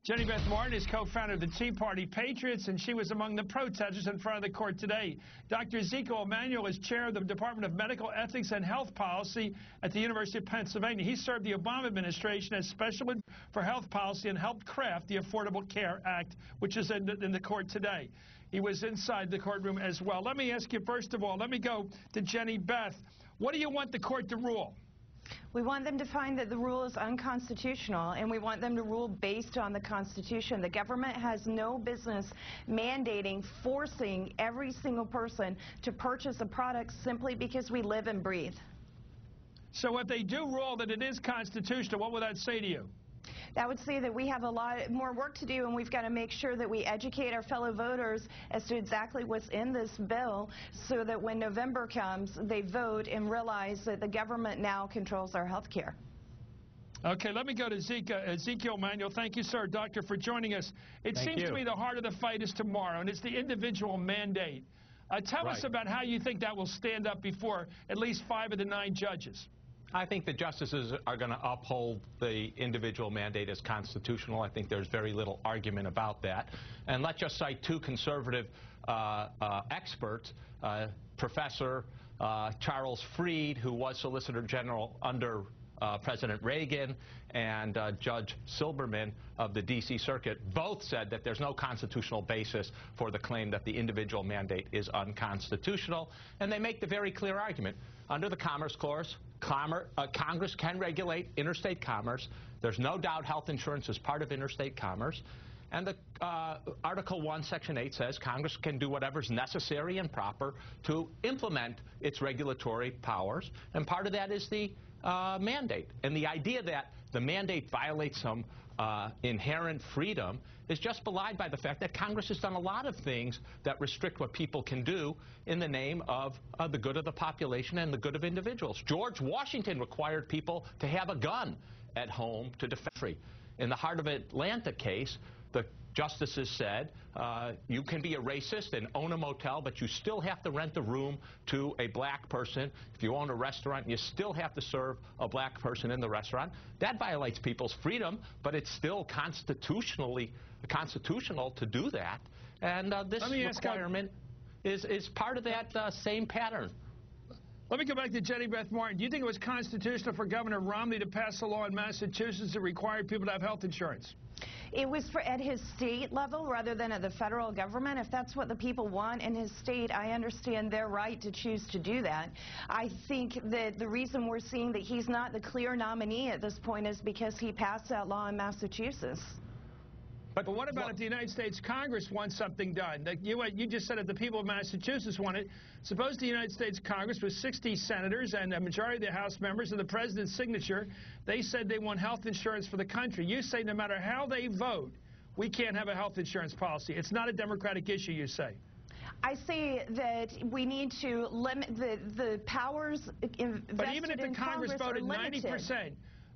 Jenny Beth Martin is co-founder of the Party Patriots, and she was among the protesters in front of the court today. Dr. Ezekiel Emanuel is chair of the Department of Medical Ethics and Health Policy at the University of Pennsylvania. He served the Obama administration as special for health policy and helped craft the Affordable Care Act, which is in the court today. He was inside the courtroom as well. Let me ask you, first of all, let me go to Jenny Beth. What do you want the court to rule? We want them to find that the rule is unconstitutional, and we want them to rule based on the Constitution. The government has no business mandating, forcing every single person to purchase a product simply because we live and breathe. So if they do rule that it is constitutional, what would that say to you? That would say that we have a lot more work to do, and we've got to make sure that we educate our fellow voters as to exactly what's in this bill so that when November comes, they vote and realize that the government now controls our health care. Okay, let me go to Ezekiel Emanuel. Thank you, sir, doctor, for joining us. It seems to me the heart of the fight is tomorrow, and it's the individual mandate. Tell us about how you think that will stand up before at least 5 of the 9 judges. I think the justices are going to uphold the individual mandate as constitutional. I think there's very little argument about that. And let's just cite 2 conservative experts, Professor Charles Freed, who was Solicitor General under President Reagan, and Judge Silberman of the D.C. Circuit. Both said that there's no constitutional basis for the claim that the individual mandate is unconstitutional. And they make the very clear argument. Under the Commerce Clause, Congress can regulate interstate commerce. There's no doubt health insurance is part of interstate commerce. And the Article 1, Section 8 says Congress can do whatever's necessary and proper to implement its regulatory powers. And part of that is the mandate. And the idea that the mandate violates some inherent freedom is just belied by the fact that Congress has done a lot of things that restrict what people can do in the name of the good of the population and the good of individuals. George Washington required people to have a gun at home to defend the country. In the Heart of Atlanta case, the justices said you can be a racist and own a motel, but you still have to rent a room to a black person. If you own a restaurant, you still have to serve a black person in the restaurant. That violates people's freedom, but it's still constitutional to do that. And this requirement is part of that same pattern. Let me go back to Jenny Beth Martin. Do you think it was constitutional for Governor Romney to pass a law in Massachusetts that required people to have health insurance? It was at his state level rather than at the federal government. If that's what the people want in his state, I understand their right to choose to do that. I think that the reason we're seeing that he's not the clear nominee at this point is because he passed that law in Massachusetts. But what about if the United States Congress wants something done? You just said that the people of Massachusetts want it. Suppose the United States Congress with 60 senators and a majority of the House members and the president's signature, they said they want health insurance for the country. You say no matter how they vote, we can't have a health insurance policy. It's not a Democratic issue, you say. I say that we need to limit the powers invested in Congress. But even if the Congress voted 90%,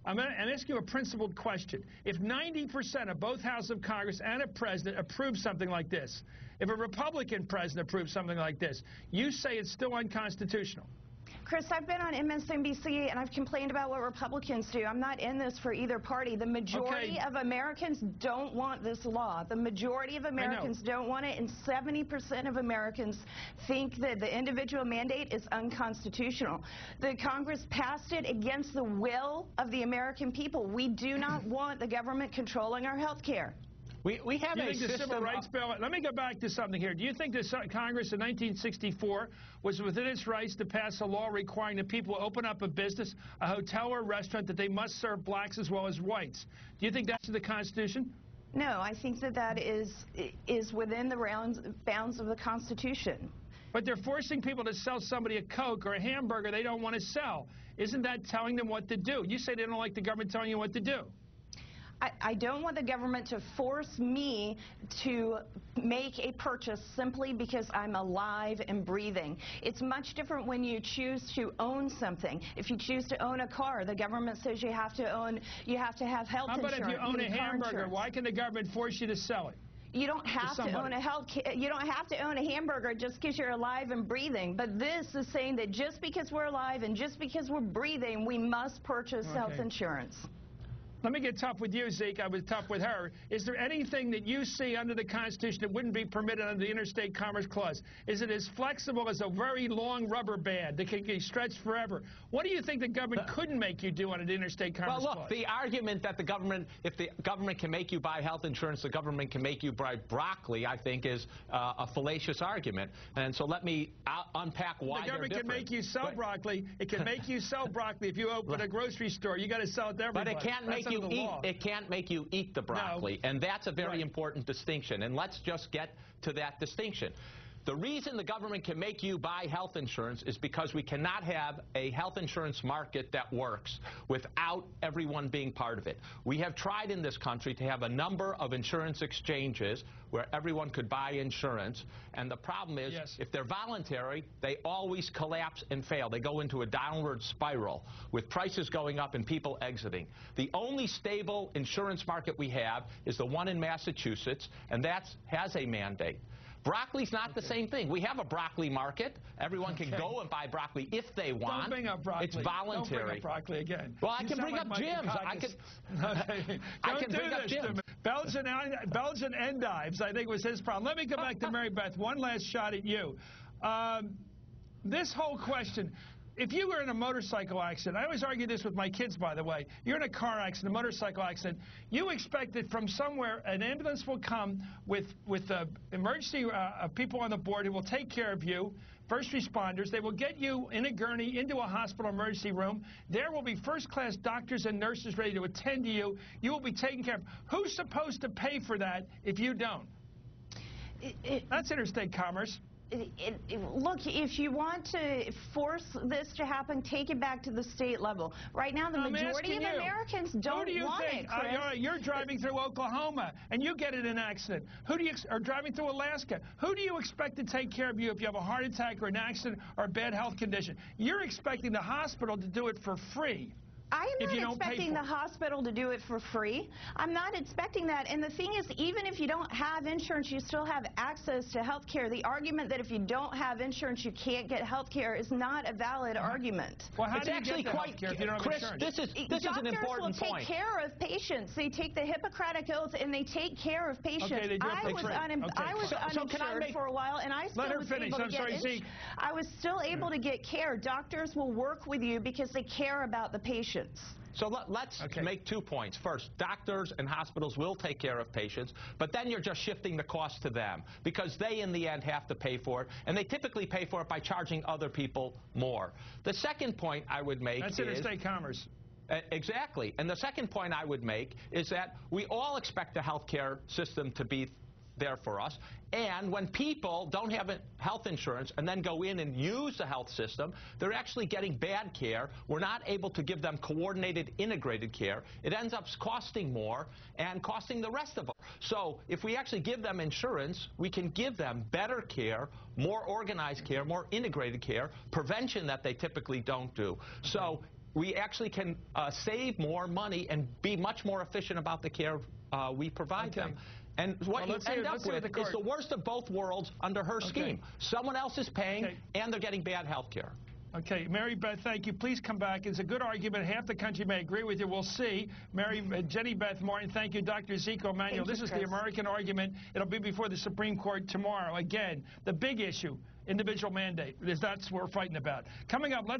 I'm asking you a principled question. If 90% of both houses of Congress and a president approve something like this, if a Republican president approves something like this, you say it's still unconstitutional. Chris, I've been on MSNBC and I've complained about what Republicans do. I'm not in this for either party. The majority of Americans don't want this law. The majority of Americans don't want it, and 70% of Americans think that the individual mandate is unconstitutional. The Congress passed it against the will of the American people. We do not want the government controlling our health care. We have a civil rights bill. Let me go back to something here. Do you think that Congress in 1964 was within its rights to pass a law requiring that people who open up a business, a hotel or a restaurant, that they must serve blacks as well as whites? Do you think that's in the Constitution? No, I think that is within the bounds of the Constitution. But they're forcing people to sell somebody a Coke or a hamburger they don't want to sell. Isn't that telling them what to do? You say they don't like the government telling you what to do. I don't want the government to force me to make a purchase simply because I'm alive and breathing. It's much different when you choose to own something. If you choose to own a car, the government says you have to have health insurance. How about if you own a hamburger? Why can the government force you to sell it? You don't have to own a hamburger just because you're alive and breathing. But this is saying that just because we're alive and just because we're breathing, we must purchase health insurance. Let me get tough with you, Zeke. I was tough with her. Is there anything that you see under the Constitution that wouldn't be permitted under the Interstate Commerce Clause? Is it as flexible as a very long rubber band that can be stretched forever? What do you think the government couldn't make you do under the Interstate Commerce Clause? Well, look, the argument that the government, if the government can make you buy health insurance, the government can make you buy broccoli, I think is a fallacious argument. And so let me unpack why the government can make you sell broccoli. It can make you sell broccoli if you open a grocery store. You got to sell it to everybody. But it can't make you eat. It can't make you eat the broccoli, and that's a very important distinction. And let's just get to that distinction. The reason the government can make you buy health insurance is because we cannot have a health insurance market that works without everyone being part of it. We have tried in this country to have a number of insurance exchanges where everyone could buy insurance, and the problem is if they're voluntary, they always collapse and fail. They go into a downward spiral with prices going up and people exiting. The only stable insurance market we have is the one in Massachusetts, and that has a mandate. Broccoli's not the same thing. We have a broccoli market. Everyone can go and buy broccoli if they want. Don't bring up broccoli. It's voluntary. Don't bring up broccoli again. Well, I can bring up Jim's. I can bring up Jim's. Belgian endives, I think, was his problem. Let me go back to Mary Beth. One last shot at you. This whole question. If you were in a motorcycle accident, I always argue this with my kids, by the way. You're in a car accident, a motorcycle accident. You expect that from somewhere an ambulance will come with emergency people on the board who will take care of you, first responders. They will get you in a gurney into a hospital emergency room. There will be first-class doctors and nurses ready to attend to you. You will be taken care of. Who's supposed to pay for that if you don't? That's interstate commerce. Look, if you want to force this to happen, take it back to the state level. Right now, the majority of Americans don't want it, Chris. You're driving through Oklahoma, and you get in an accident. Or driving through Alaska. Who do you expect to take care of you if you have a heart attack or an accident or a bad health condition? You're expecting the hospital to do it for free. I am not expecting the hospital to do it for free. I'm not expecting that. And the thing is, even if you don't have insurance, you still have access to health care. The argument that if you don't have insurance, you can't get health care is not a valid argument. Well, how do you get the health care if you don't have insurance? This is an important point. Doctors will take care of patients. They take the Hippocratic oath and they take care of patients. Okay, they do I was uninsured for a while, and I still was able to get I was still able to get care. Doctors will work with you because they care about the patient. So let's make 2 points. First, doctors and hospitals will take care of patients, but then you're just shifting the cost to them because they, in the end, have to pay for it, and they typically pay for it by charging other people more. The second point I would make is... That's interstate commerce. Exactly. And the second point I would make is that we all expect the health care system to be there for us. And when people don't have health insurance and then go in and use the health system, they're actually getting bad care. We're not able to give them coordinated, integrated care. It ends up costing more and costing the rest of us. So if we actually give them insurance, we can give them better care, more organized care, more integrated care, prevention that they typically don't do. So we actually can save more money and be much more efficient about the care we provide them. And what you end up with is the worst of both worlds under her scheme. Someone else is paying, and they're getting bad health care. Okay, Mary Beth, thank you. Please come back. It's a good argument. Half the country may agree with you. We'll see. Jenny Beth Martin, thank you. Dr. Zeke Emanuel. This is the American argument. It'll be before the Supreme Court tomorrow. Again, the big issue, individual mandate. That's what we're fighting about. Coming up, let's